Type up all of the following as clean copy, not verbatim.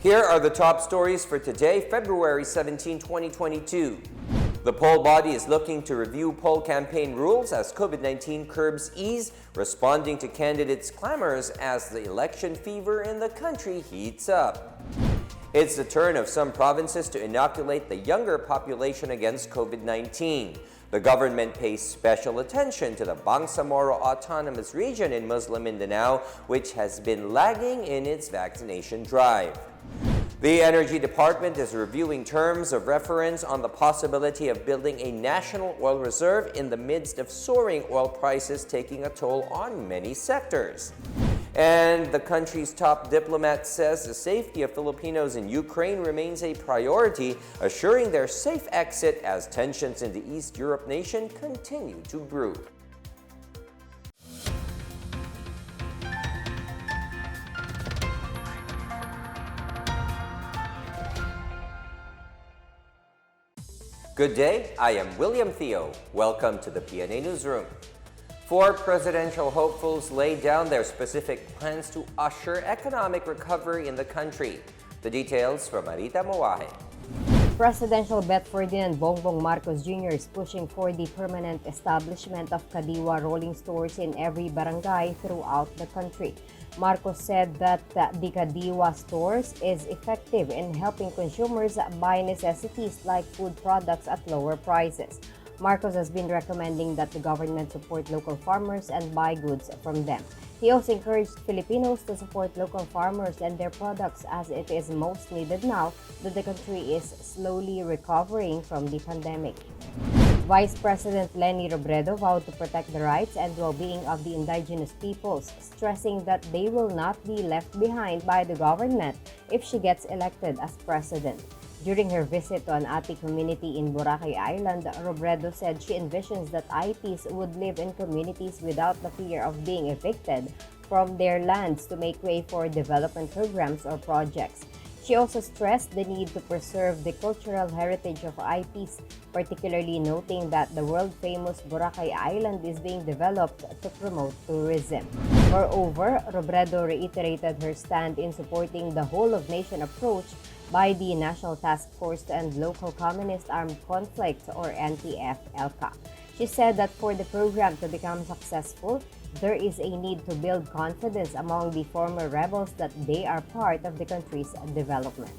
Here are the top stories for today, February 17, 2022. The poll body is looking to review poll campaign rules as COVID-19 curbs ease, responding to candidates' clamors as the election fever in the country heats up. It's the turn of some provinces to inoculate the younger population against COVID-19. The government pays special attention to the Bangsamoro Autonomous Region in Muslim Mindanao, which has been lagging in its vaccination drive. The Energy Department is reviewing terms of reference on the possibility of building a national oil reserve in the midst of soaring oil prices taking a toll on many sectors. And the country's top diplomat says the safety of Filipinos in Ukraine remains a priority, assuring their safe exit as tensions in the East Europe nation continue to brew. Good day, I am William Theo. Welcome to the PNA Newsroom. Four presidential hopefuls laid down their specific plans to usher economic recovery in the country. The details from Marita Moahe. Presidential bet Ferdinand Bongbong Marcos Jr. is pushing for the permanent establishment of Kadiwa rolling stores in every barangay throughout the country. Marcos said that the Kadiwa stores is effective in helping consumers buy necessities like food products at lower prices. Marcos has been recommending that the government support local farmers and buy goods from them. He also encouraged Filipinos to support local farmers and their products as it is most needed now that the country is slowly recovering from the pandemic. Vice President Leni Robredo vowed to protect the rights and well-being of the indigenous peoples, stressing that they will not be left behind by the government if she gets elected as president. During her visit to an Ati community in Boracay Island, Robredo said she envisions that IPs would live in communities without the fear of being evicted from their lands to make way for development programs or projects. She also stressed the need to preserve the cultural heritage of IPs, particularly noting that the world-famous Boracay Island is being developed to promote tourism. Moreover, Robredo reiterated her stand in supporting the whole-of-nation approach by the National Task Force to End Local Communist Armed Conflict, or NTF-ELCA. She said that for the program to become successful, there is a need to build confidence among the former rebels that they are part of the country's development.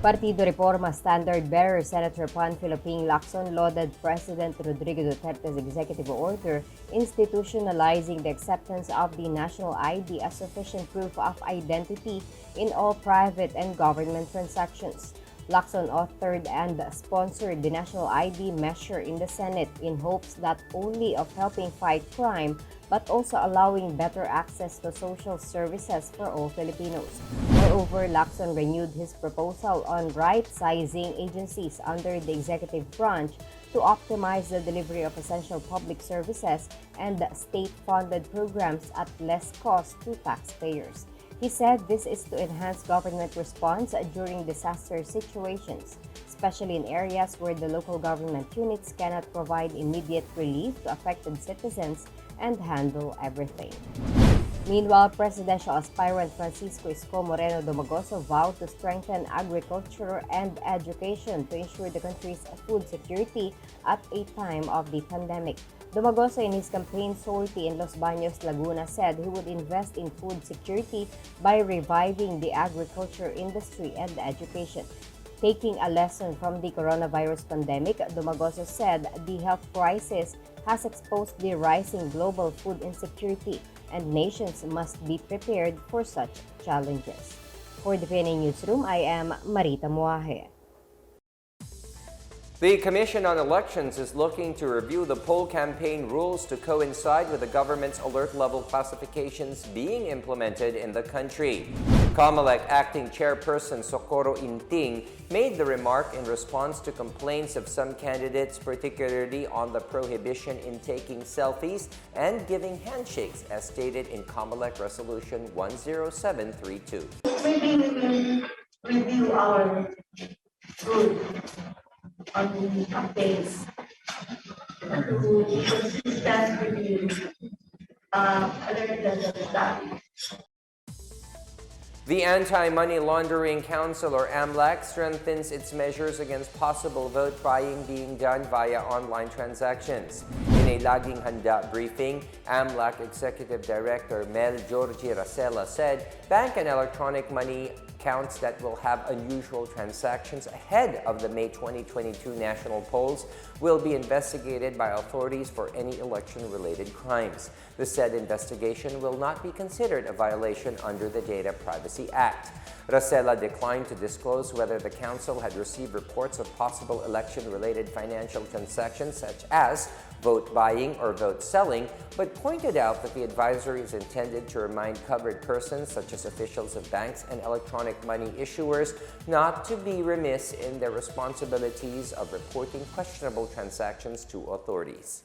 Partido Reforma standard-bearer Senator Panfilo Ping Lacson lauded President Rodrigo Duterte's executive order institutionalizing the acceptance of the national ID as sufficient proof of identity in all private and government transactions. Lacson authored and sponsored the national ID measure in the Senate in hopes not only of helping fight crime but also allowing better access to social services for all Filipinos. Moreover, Lacson renewed his proposal on right-sizing agencies under the executive branch to optimize the delivery of essential public services and state-funded programs at less cost to taxpayers. He said this is to enhance government response during disaster situations, especially in areas where the local government units cannot provide immediate relief to affected citizens and handle everything. Meanwhile, presidential aspirant Francisco Isko Moreno Domagoso vowed to strengthen agriculture and education to ensure the country's food security at a time of the pandemic. Domagoso, in his campaign sortie in Los Baños, Laguna, said he would invest in food security by reviving the agriculture industry and education. Taking a lesson from the coronavirus pandemic, Domagoso said the health crisis has exposed the rising global food insecurity and nations must be prepared for such challenges. For the PNA Newsroom, I am Marita Moahe. The Commission on Elections is looking to review the poll campaign rules to coincide with the government's alert level classifications being implemented in the country. Comelec acting chairperson Socorro Inting made the remark in response to complaints of some candidates, particularly on the prohibition in taking selfies and giving handshakes, as stated in Comelec Resolution 10732. Maybe we will review our rule on the campaigns to be consistent with the alert level. The Anti-Money Laundering Council, or AMLAC, strengthens its measures against possible vote buying being done via online transactions. In a Laging Handa briefing, AMLAC Executive Director Mel Jorge Racela said bank and electronic money accounts that will have unusual transactions ahead of the May 2022 national polls will be investigated by authorities for any election-related crimes. The said investigation will not be considered a violation under the Data Privacy Act. Racela declined to disclose whether the council had received reports of possible election-related financial transactions such as vote buying or vote selling, but pointed out that the advisory is intended to remind covered persons such as officials of banks and electronic money issuers not to be remiss in their responsibilities of reporting questionable transactions to authorities.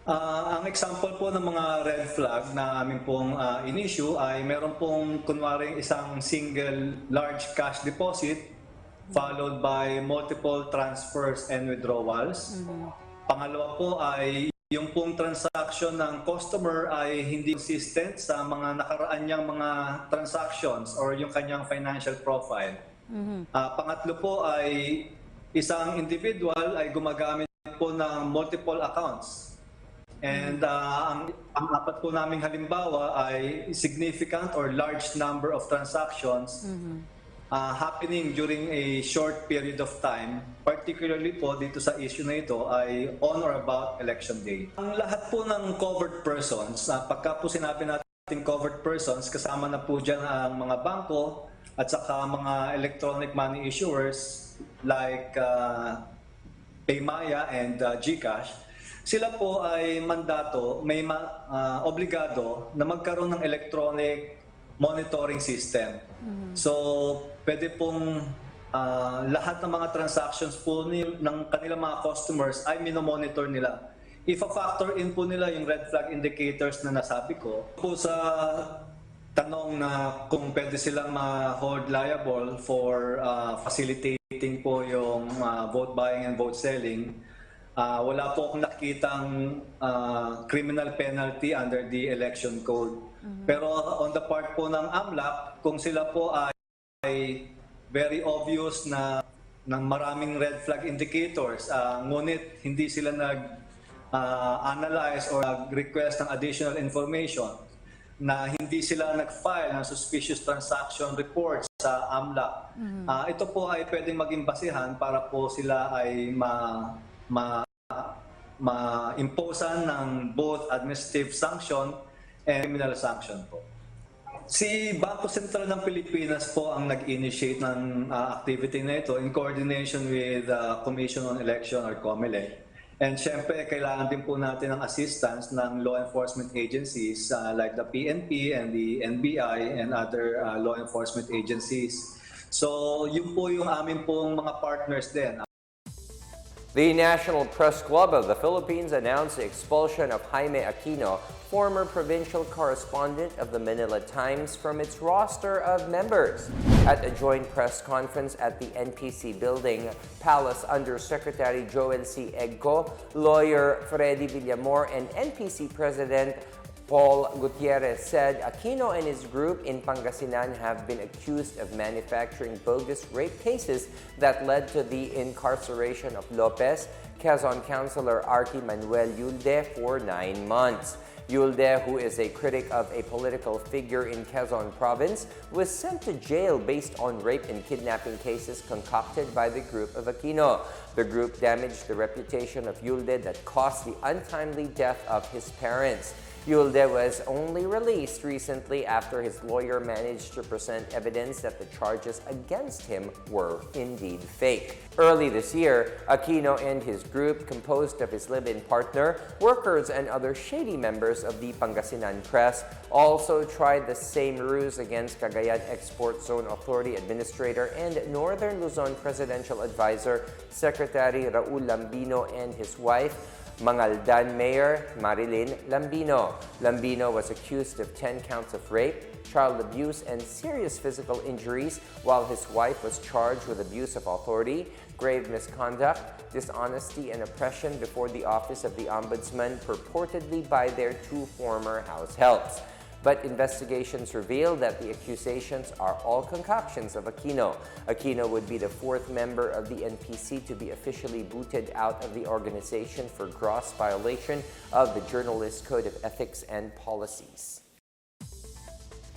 Ang example po ng mga red flag na amin pong in-issue ay meron pong kunwaring isang single large cash deposit followed by multiple transfers and withdrawals. Pangalawa po ay yung pong transaction ng customer ay hindi consistent sa mga nakaraan niyang mga transactions or yung kanyang financial profile. Pangatlo po ay isang individual ay gumagamit po ng multiple accounts. And ang apat po naming halimbawa ay significant or large number of transactions happening during a short period of time, particularly po dito sa issue na ito ay on or about election day. Ang lahat po ng covered persons, pagka po sinabi natin covered persons, kasama na po dyan ang mga bangko at saka mga electronic money issuers like Paymaya and GCash. Sila po ay mandato, may obligado na magkaroon ng electronic monitoring system. So, pwede pong lahat ng mga transactions po ng kanilang mga customers ay minomonitor nila. If a factor in po nila yung red flag indicators na nasabi ko, po sa tanong na kung pwede silang ma-hold liable for facilitating po yung vote buying and vote selling, wala po akong nakitang criminal penalty under the election code. Pero on the part po ng AMLAC, kung sila po ay very obvious na ng maraming red flag indicators, ngunit hindi sila nag-analyze or nag-request ng additional information, na hindi sila nag-file ng suspicious transaction reports sa AMLAC, ito po ay pwedeng maging basihan para po sila ay ma-imposean ng both administrative sanction and criminal sanction po. Si Bangko Sentral ng Pilipinas po ang nag-initiate ng activity na ito in coordination with Commission on Election or Comelec. And syempre, kailangan din po natin ng assistance ng law enforcement agencies like the PNP and the NBI and other law enforcement agencies. So, yun po yung amin pong mga partners din. The National Press Club of the Philippines announced the expulsion of Jaime Aquino, former provincial correspondent of the Manila Times, from its roster of members. At a joint press conference at the NPC building, Palace Undersecretary Joel C. Egco, lawyer Freddy Villamor, and NPC President Paul Gutierrez said Aquino and his group in Pangasinan have been accused of manufacturing bogus rape cases that led to the incarceration of Lopez, Quezon Councilor Artie Manuel Yulde, for 9 months. Yulde, who is a critic of a political figure in Quezon Province, was sent to jail based on rape and kidnapping cases concocted by the group of Aquino. The group damaged the reputation of Yulde that caused the untimely death of his parents. Yulde was only released recently after his lawyer managed to present evidence that the charges against him were indeed fake. Early this year, Aquino and his group, composed of his live-in partner, workers, and other shady members of the Pangasinan Press, also tried the same ruse against Cagayan Export Zone Authority Administrator and Northern Luzon Presidential Advisor Secretary Raul Lambino and his wife, Mangaldan Mayor Marilyn Lambino. Lambino was accused of 10 counts of rape, child abuse, and serious physical injuries, while his wife was charged with abuse of authority, grave misconduct, dishonesty, and oppression before the office of the Ombudsman, purportedly by their 2 former house helps. but investigations reveal that the accusations are all concoctions of Aquino. Aquino would be the fourth member of the NPC to be officially booted out of the organization for gross violation of the Journalist Code of Ethics and Policies.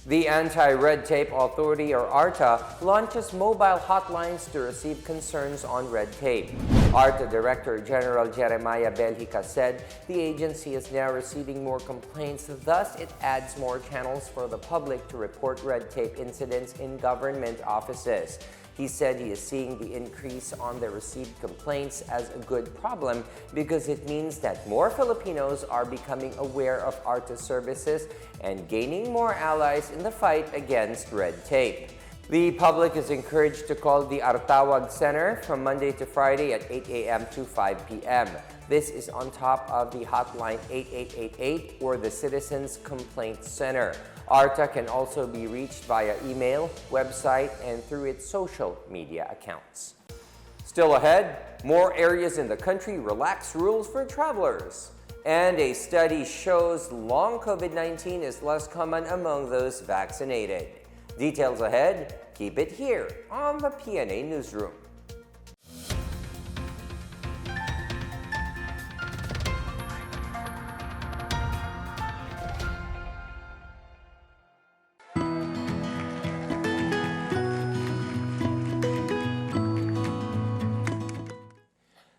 The Anti-Red Tape Authority, or ARTA, launches mobile hotlines to receive concerns on red tape. ARTA Director General Jeremiah Belhica said the agency is now receiving more complaints, thus it adds more channels for the public to report red tape incidents in government offices. He said he is seeing the increase on the received complaints as a good problem because it means that more Filipinos are becoming aware of ARTA services and gaining more allies in the fight against red tape. The public is encouraged to call the Artawag Center from Monday to Friday at 8 a.m. to 5 p.m. This is on top of the hotline 8888 or the Citizens Complaint Center. ARTA can also be reached via email, website, and through its social media accounts. Still ahead, more areas in the country relax rules for travelers. And a study shows long COVID-19 is less common among those vaccinated. Details ahead, keep it here on the PNA Newsroom.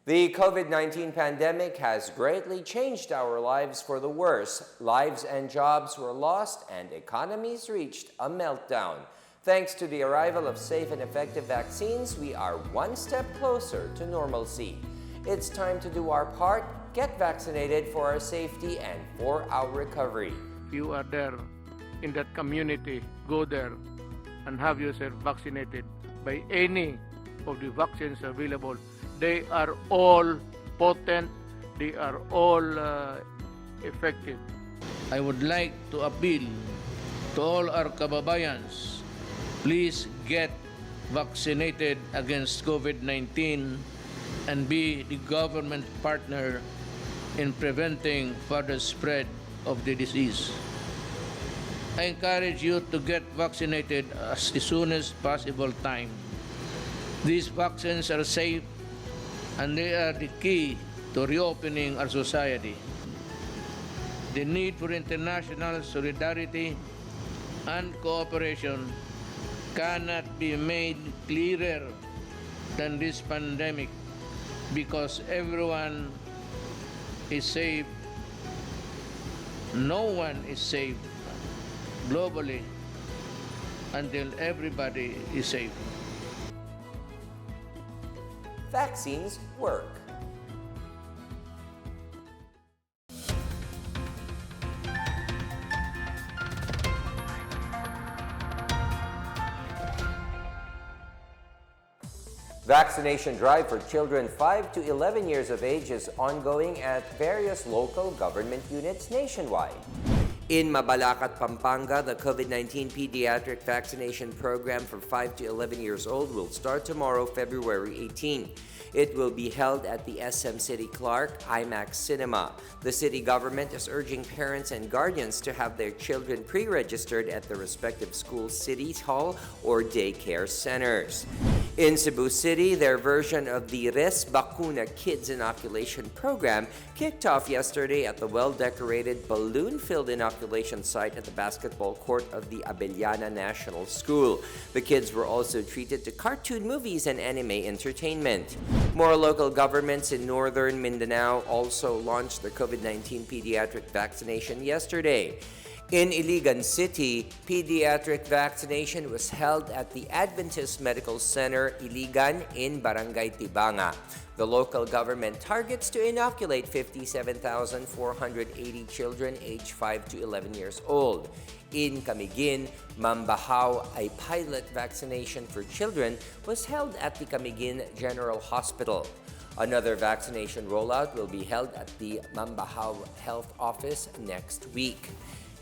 The COVID-19 pandemic has greatly changed our lives for the worse. Lives and jobs were lost and economies reached a meltdown. Thanks to the arrival of safe and effective vaccines, we are one step closer to normalcy. It's time to do our part, get vaccinated for our safety and for our recovery. You are there in that community, go there and have yourself vaccinated by any of the vaccines available. They are all potent, they are all effective. I would like to appeal to all our kababayans, please get vaccinated against COVID-19 and be the government partner in preventing further spread of the disease. I encourage you to get vaccinated as soon as possible time. These vaccines are safe and they are the key to reopening our society. The need for international solidarity and cooperation cannot be made clearer than this pandemic because everyone is safe. No one is safe globally until everybody is safe. Vaccines work. Vaccination drive for children 5 to 11 years of age is ongoing at various local government units nationwide. In Mabalacat, Pampanga, the COVID-19 pediatric vaccination program for 5 to 11 years old will start tomorrow, February 18. It will be held at the SM City Clark IMAX Cinema. The city government is urging parents and guardians to have their children pre-registered at the respective school, city hall, or daycare centers. In Cebu City, their version of the Res Bakuna Kids Inoculation Program kicked off yesterday at the well-decorated balloon-filled inoculation site at the basketball court of the Abellana National School. The kids were also treated to cartoon movies and anime entertainment. More local governments in northern Mindanao also launched their COVID-19 pediatric vaccination yesterday. In Iligan City, pediatric vaccination was held at the Adventist Medical Center, Iligan, in Barangay Tibanga. The local government targets to inoculate 57,480 children aged 5 to 11 years old. In Camiguin, Mambahaw, a pilot vaccination for children was held at the Camiguin General Hospital. Another vaccination rollout will be held at the Mambahaw Health Office next week.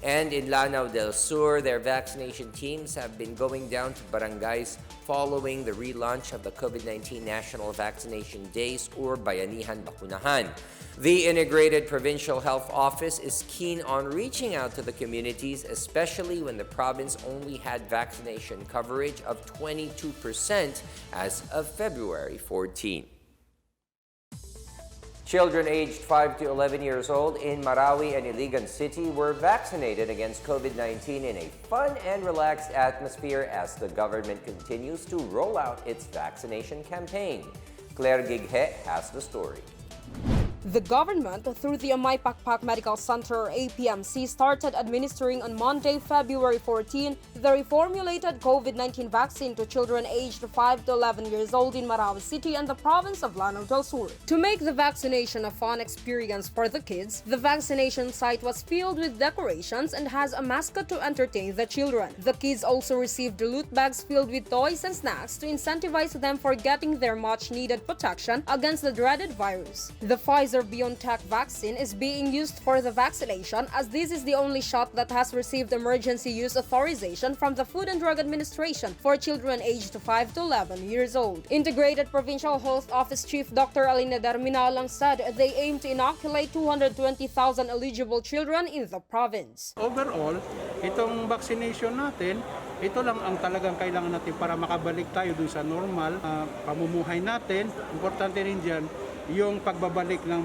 And in Lanao del Sur, their vaccination teams have been going down to barangays following the relaunch of the COVID-19 National Vaccination Days or Bayanihan Bakunahan. The Integrated Provincial Health Office is keen on reaching out to the communities, especially when the province only had vaccination coverage of 22% as of February 14. Children aged 5 to 11 years old in Marawi and Iligan City were vaccinated against COVID-19 in a fun and relaxed atmosphere as the government continues to roll out its vaccination campaign. Claire Gighe has the story. The government, through the Amay Pakpak Medical Center, APMC, started administering on Monday, February 14, the reformulated COVID-19 vaccine to children aged 5 to 11 years old in Marawi City and the province of Lanao del Sur. To make the vaccination a fun experience for the kids, the vaccination site was filled with decorations and has a mascot to entertain the children. The kids also received loot bags filled with toys and snacks to incentivize them for getting their much-needed protection against the dreaded virus. The Pfizer-BioNTech vaccine is being used for the vaccination as this is the only shot that has received emergency use authorization from the Food and Drug Administration for children aged 5 to 11 years old. Integrated Provincial Health Office Chief Dr. Alina Darminalang said they aim to inoculate 220,000 eligible children in the province. Overall, itong vaccination natin, ito lang ang talagang kailangan natin para makabalik tayo dun sa normal pamumuhay natin. Importante rin dyan yung pagbabalik ng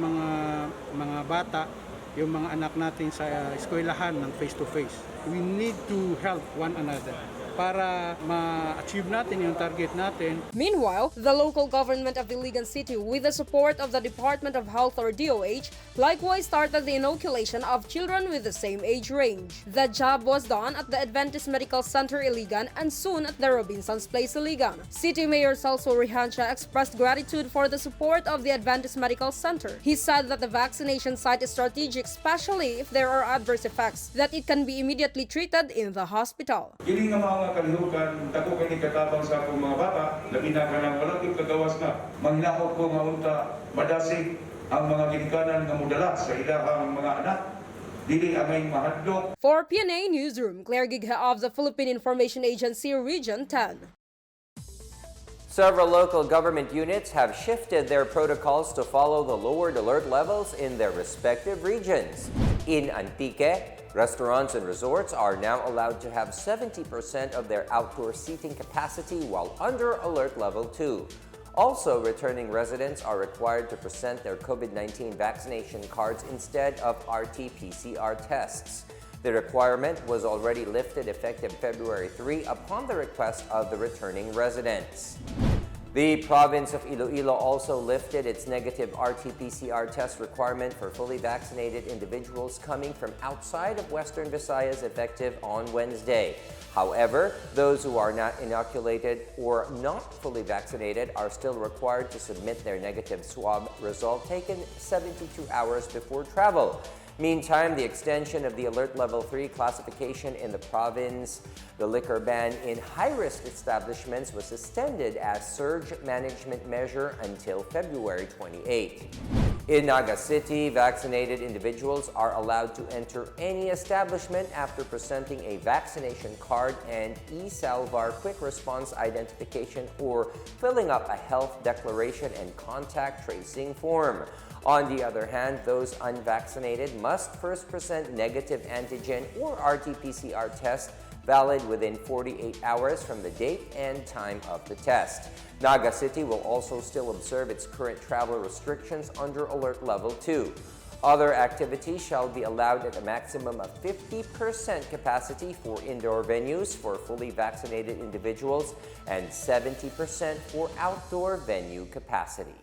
mga bata, yung mga anak natin sa eskwelahan ng face-to-face. We need to help one another para ma-achieve natin yung target natin. Meanwhile, the local government of Iligan City, with the support of the Department of Health or DOH, likewise started the inoculation of children with the same age range. The job was done at the Adventist Medical Center Iligan and soon at the Robinson's Place Iligan. City Mayor Celso Rihancha expressed gratitude for the support of the Adventist Medical Center. He said that the vaccination site is strategic, especially if there are adverse effects, that it can be immediately treated in the hospital. Kini nga mga kalihukan, dako kini katabang sa akong mga bata, labi na kanang walang kagawas na. Manghilakot ko nga unta, madasig ang mga ginikanan nga mudala sa ilahang mga anak. Dili amay mahadlok. For PNA Newsroom, Claire Gighe of the Philippine Information Agency, Region 10. Several local government units have shifted their protocols to follow the lowered alert levels in their respective regions. In Antique, restaurants and resorts are now allowed to have 70% of their outdoor seating capacity while under alert level 2. Also, returning residents are required to present their COVID-19 vaccination cards instead of RT-PCR tests. The requirement was already lifted effective February 3 upon the request of the returning residents. The province of Iloilo also lifted its negative RT-PCR test requirement for fully vaccinated individuals coming from outside of Western Visayas effective on Wednesday. However, those who are not inoculated or not fully vaccinated are still required to submit their negative swab result taken 72 hours before travel. Meantime, the extension of the Alert Level 3 classification in the province, the liquor ban in high-risk establishments was extended as surge management measure until February 28. In Naga City, vaccinated individuals are allowed to enter any establishment after presenting a vaccination card and e-Salvar quick response identification or filling up a health declaration and contact tracing form. On the other hand, those unvaccinated must first present negative antigen or RT-PCR test valid within 48 hours from the date and time of the test. Naga City will also still observe its current travel restrictions under Alert Level 2. Other activities shall be allowed at a maximum of 50% capacity for indoor venues for fully vaccinated individuals and 70% for outdoor venue capacity.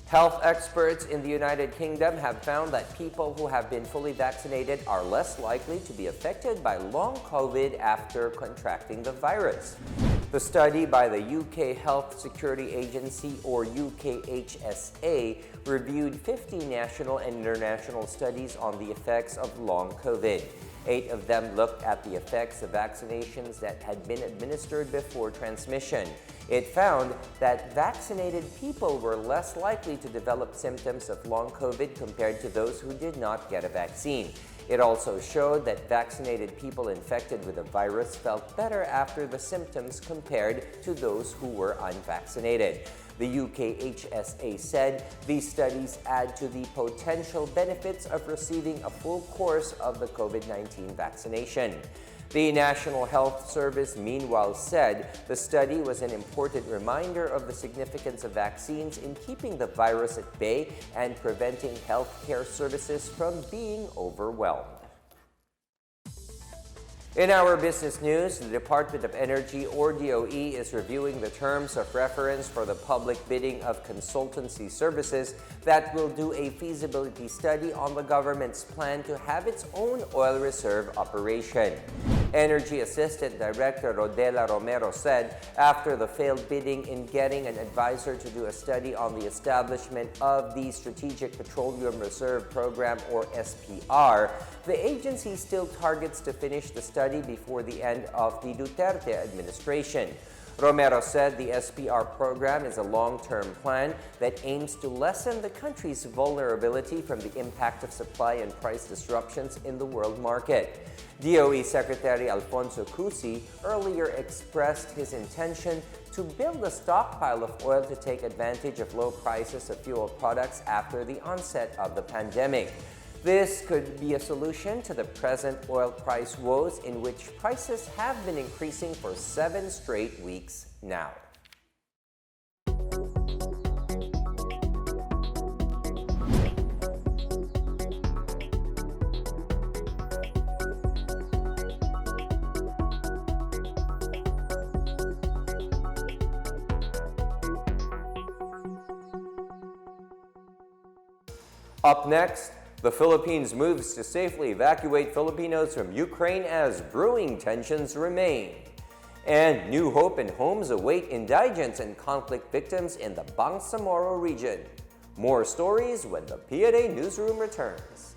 Health experts in the United Kingdom have found that people who have been fully vaccinated are less likely to be affected by long COVID after contracting the virus. The study by the UK Health Security Agency, or UKHSA, reviewed 50 national and international studies on the effects of long COVID. 8 of them looked at the effects of vaccinations that had been administered before transmission. It found that vaccinated people were less likely to develop symptoms of long COVID compared to those who did not get a vaccine. It also showed that vaccinated people infected with the virus felt better after the symptoms compared to those who were unvaccinated. The UKHSA said these studies add to the potential benefits of receiving a full course of the COVID-19 vaccination. The National Health Service, meanwhile, said the study was an important reminder of the significance of vaccines in keeping the virus at bay and preventing healthcare services from being overwhelmed. In our business news, the Department of Energy, or DOE, is reviewing the terms of reference for the public bidding of consultancy services that will do a feasibility study on the government's plan to have its own oil reserve operation. Energy Assistant Director Rodela Romero said after the failed bidding in getting an advisor to do a study on the establishment of the Strategic Petroleum Reserve Program, or SPR, the agency still targets to finish the study before the end of the Duterte administration. Romero said the SPR program is a long-term plan that aims to lessen the country's vulnerability from the impact of supply and price disruptions in the world market. DOE Secretary Alfonso Cusi earlier expressed his intention to build a stockpile of oil to take advantage of low prices of fuel products after the onset of the pandemic. This could be a solution to the present oil price woes, in which prices have been increasing for 7 straight weeks now. Up next, the Philippines moves to safely evacuate Filipinos from Ukraine as brewing tensions remain. And new hope and homes await indigents and conflict victims in the Bangsamoro region. More stories when the PNA Newsroom returns.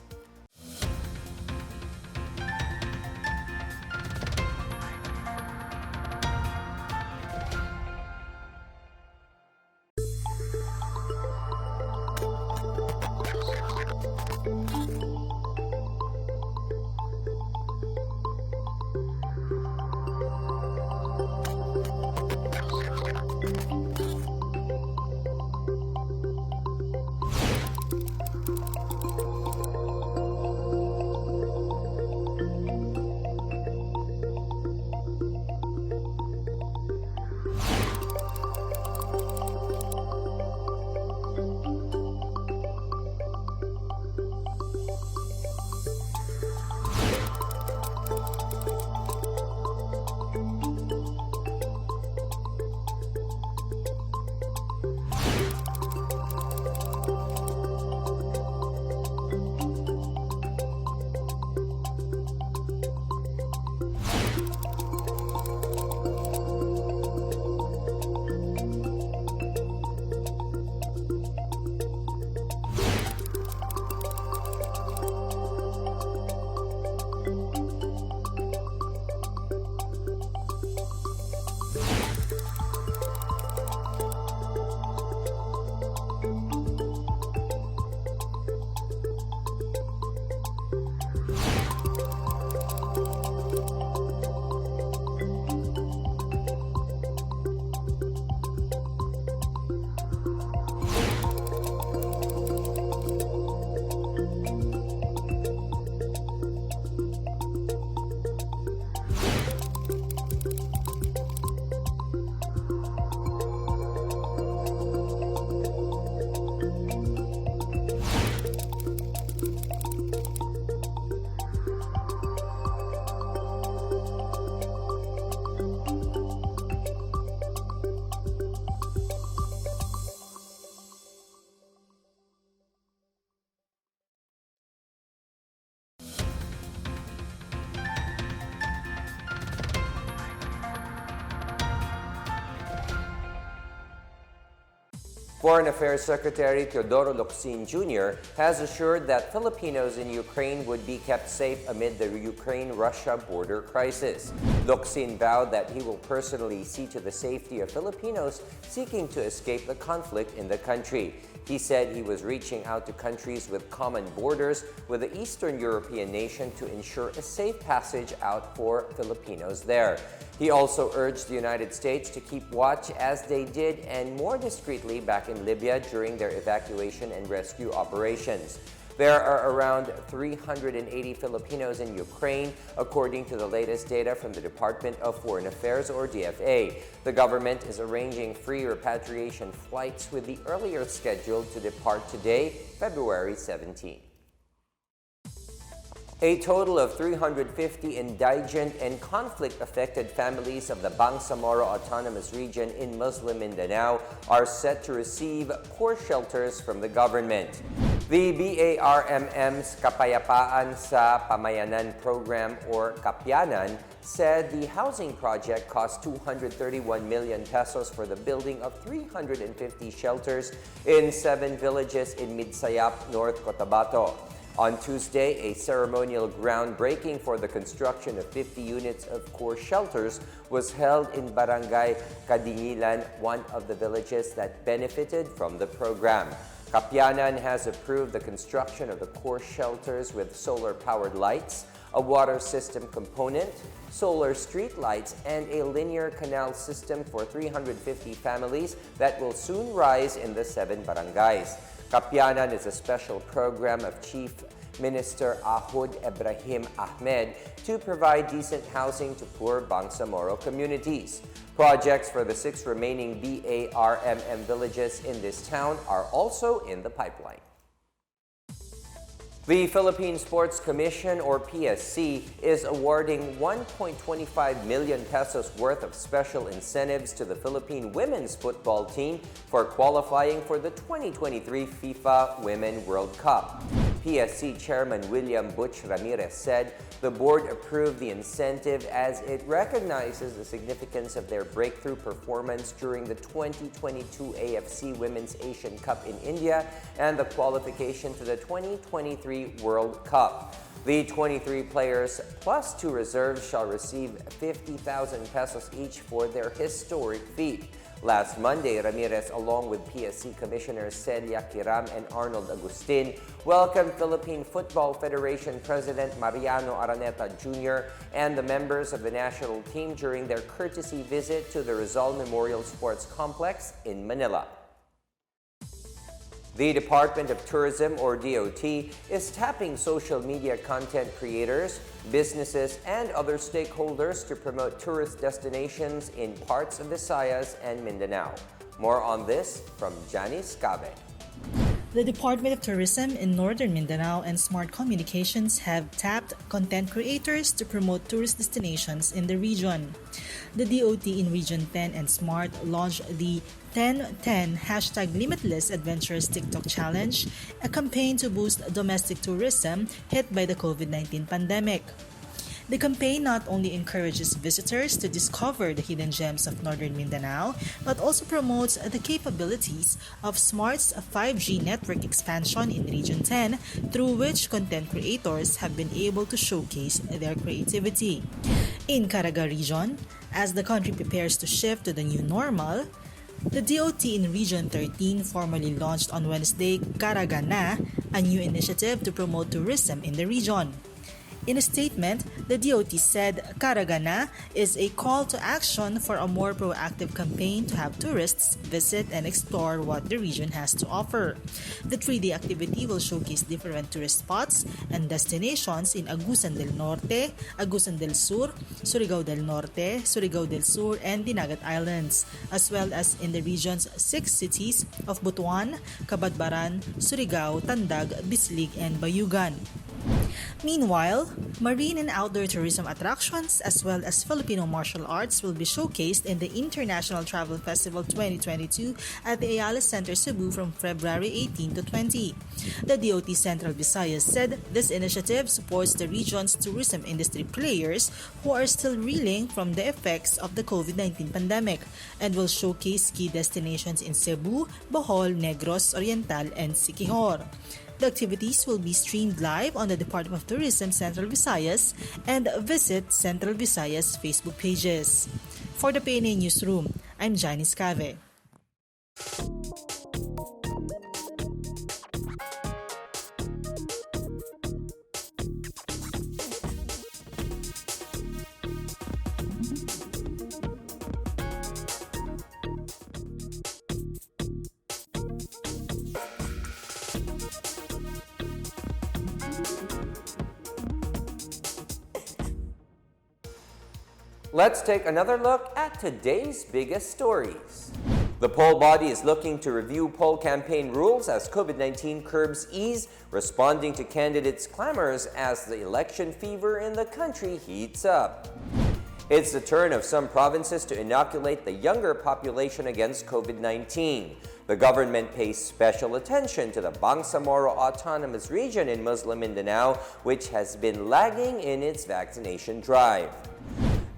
Foreign Affairs Secretary Teodoro Locsin Jr. has assured that Filipinos in Ukraine would be kept safe amid the Ukraine-Russia border crisis. Locsin vowed that he will personally see to the safety of Filipinos seeking to escape the conflict in the country. He said he was reaching out to countries with common borders with the Eastern European nation to ensure a safe passage out for Filipinos there. He also urged the United States to keep watch as they did and more discreetly back in Libya during their evacuation and rescue operations. There are around 380 Filipinos in Ukraine, according to the latest data from the Department of Foreign Affairs, or DFA. The government is arranging free repatriation flights with the earlier scheduled to depart today, February 17. A total of 350 indigent and conflict-affected families of the Bangsamoro Autonomous Region in Muslim Mindanao are set to receive poor shelters from the government. The BARMM's Kapayapaan sa Pamayanan program, or Kapyanan, said the housing project cost 231 million pesos for the building of 350 shelters in 7 villages in Midsayap, North Cotabato. On Tuesday, a ceremonial groundbreaking for the construction of 50 units of core shelters was held in Barangay Kadingilan, one of the villages that benefited from the program. Kapyanan has approved the construction of the core shelters with solar-powered lights, a water system component, solar street lights, and a linear canal system for 350 families that will soon rise in the 7 barangays. Kapyanan is a special program of Chief Minister Ahud Ibrahim Ahmed to provide decent housing to poor Bangsamoro communities. Projects for the 6 remaining BARMM villages in this town are also in the pipeline. The Philippine Sports Commission, or PSC, is awarding 1.25 million pesos worth of special incentives to the Philippine women's football team for qualifying for the 2023 FIFA Women World Cup. PSC Chairman William Butch Ramirez said the board approved the incentive as it recognizes the significance of their breakthrough performance during the 2022 AFC Women's Asian Cup in India and the qualification to the 2023 World Cup. The 23 players plus 2 reserves shall receive 50,000 pesos each for their historic feat. Last Monday, Ramirez, along with PSC Commissioners Celia Kiram and Arnold Agustin, welcomed Philippine Football Federation President Mariano Araneta Jr. and the members of the national team during their courtesy visit to the Rizal Memorial Sports Complex in Manila. The Department of Tourism, or DOT, is tapping social media content creators, businesses, and other stakeholders to promote tourist destinations in parts of Visayas and Mindanao. More on this from Janice Cabe. The Department of Tourism in Northern Mindanao and Smart Communications have tapped content creators to promote tourist destinations in the region. The DOT in Region 10 and Smart launched the 10-10 #Limitless Adventures TikTok Challenge, a campaign to boost domestic tourism hit by the COVID-19 pandemic. The campaign not only encourages visitors to discover the hidden gems of Northern Mindanao, but also promotes the capabilities of Smart's 5G network expansion in Region 10, through which content creators have been able to showcase their creativity. In Caraga region, as the country prepares to shift to the new normal, the DOT in Region 13 formally launched on Wednesday Caraga Na, a new initiative to promote tourism in the region. In a statement, the DOT said Caraga Na is a call to action for a more proactive campaign to have tourists visit and explore what the region has to offer. The 3-day activity will showcase different tourist spots and destinations in Agusan del Norte, Agusan del Sur, Surigao del Norte, Surigao del Sur, and Dinagat Islands, as well as in the region's 6 cities of Butuan, Cabadbaran, Surigao, Tandag, Bislig, and Bayugan. Meanwhile, marine and outdoor tourism attractions as well as Filipino martial arts will be showcased in the International Travel Festival 2022 at the Ayala Center, Cebu from February 18 to 20. The DOT Central Visayas said this initiative supports the region's tourism industry players who are still reeling from the effects of the COVID-19 pandemic and will showcase key destinations in Cebu, Bohol, Negros Oriental, and Siquijor. The activities will be streamed live on the Department of Tourism Central Visayas and visit Central Visayas Facebook pages. For the PNA Newsroom, I'm Janice Cave. Let's take another look at today's biggest stories. The poll body is looking to review poll campaign rules as COVID-19 curbs ease, responding to candidates' clamors as the election fever in the country heats up. It's the turn of some provinces to inoculate the younger population against COVID-19. The government pays special attention to the Bangsamoro Autonomous Region in Muslim Mindanao, which has been lagging in its vaccination drive.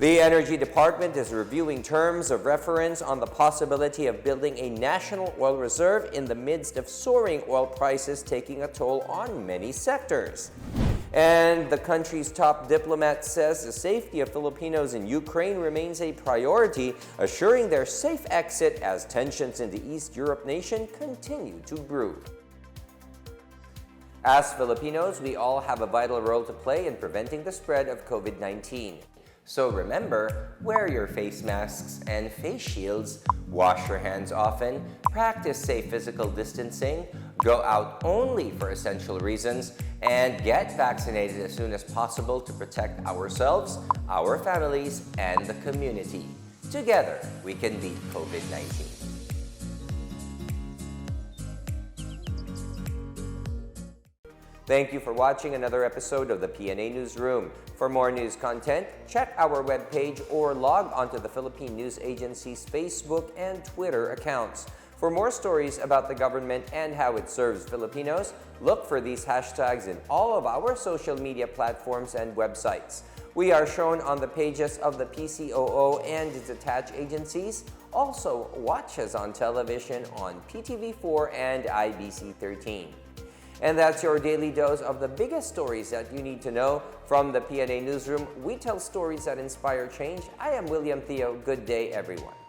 The Energy Department is reviewing terms of reference on the possibility of building a national oil reserve in the midst of soaring oil prices taking a toll on many sectors. And the country's top diplomat says the safety of Filipinos in Ukraine remains a priority, assuring their safe exit as tensions in the East Europe nation continue to brew. As Filipinos, we all have a vital role to play in preventing the spread of COVID-19. So remember, wear your face masks and face shields, wash your hands often, practice safe physical distancing, go out only for essential reasons, and get vaccinated as soon as possible to protect ourselves, our families, and the community. Together, we can beat COVID-19. Thank you for watching another episode of the PNA Newsroom. For more news content, check our webpage or log onto the Philippine News Agency's Facebook and Twitter accounts. For more stories about the government and how it serves Filipinos, look for these hashtags in all of our social media platforms and websites. We are shown on the pages of the PCOO and its attached agencies. Also, watch us on television on PTV4 and IBC 13. And that's your daily dose of the biggest stories that you need to know. From the PNA Newsroom, we tell stories that inspire change. I am William Theo. Good day, everyone.